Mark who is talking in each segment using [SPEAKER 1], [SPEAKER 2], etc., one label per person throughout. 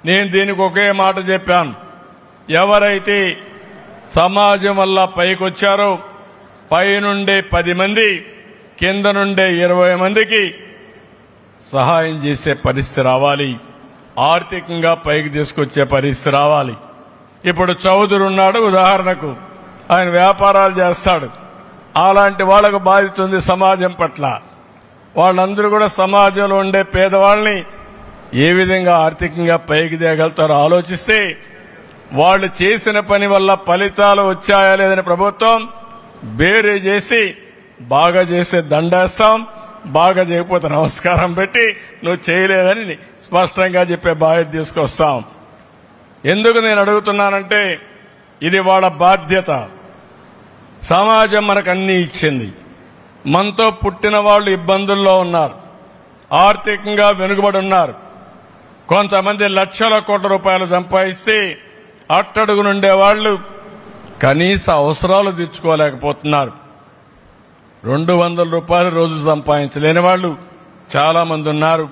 [SPEAKER 1] నేను దీనికి ఒకే మాట చెప్పాను. ఎవరైతే సమాజం వల్ల పైకొచ్చారో పైనుండే 10 మంది కింద నుండే 20 మందికి సహాయం చేసే పరిస్థితి రావాలి. ఆర్థికంగా పైకి తీసుకొచ్చే పరిస్థితి రావాలి. ఇప్పుడు చౌదరి ఉన్నాడు, ఉదాహరణకు ఆయన వ్యాపారాలు చేస్తాడు. అలాంటి వాళ్లకు బాధ్యత ఉంది సమాజం పట్ల. వాళ్ళందరూ కూడా సమాజంలో ఉండే పేదవాళ్ళని ఏ విధంగా ఆర్థికంగా పైకి తేగలుగుతారో ఆలోచిస్తే వాళ్ళు చేసిన పని వల్ల ఫలితాలు వచ్చాయా లేదని ప్రభుత్వం బేరీ చేసి బాగా చేసే దండేస్తాం, బాగా చేయకపోతే నమస్కారం పెట్టి నువ్వు చేయలేదని స్పష్టంగా చెప్పే బాధ్యత తీసుకొస్తాం. ఎందుకు నేను అడుగుతున్నానంటే ఇది వాళ్ళ బాధ్యత. సమాజం మనకు అన్నీ ఇచ్చింది. మనతో పుట్టిన వాళ్ళు ఇబ్బందుల్లో ఉన్నారు, ఆర్థికంగా వెనుకబడి ఉన్నారు. కొంతమంది లక్షల కోట్ల రూపాయలు సంపాదిస్తే అట్టడుగు నుండే వాళ్ళు కనీస అవసరాలు తీర్చుకోలేకపోతున్నారు. 200 రూపాయలు రోజు సంపాదించలేని వాళ్ళు చాలా మంది ఉన్నారు.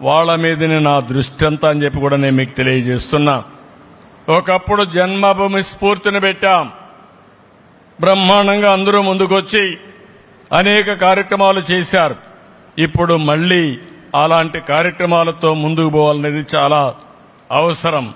[SPEAKER 1] వాళ్ళ మీదనే నా దృష్టి అంతా అని చెప్పి కూడా నేను మీకు తెలియజేస్తున్నా. ఒకప్పుడు జన్మభూమి స్ఫూర్తిని పెట్టాం. బ్రహ్మాండంగా అందరూ ముందుకొచ్చి అనేక కార్యక్రమాలు చేశారు. ఇప్పుడు మళ్లీ అలాంటి కార్యక్రమాలతో ముందుకు పోవాలనేది చాలా అవసరం.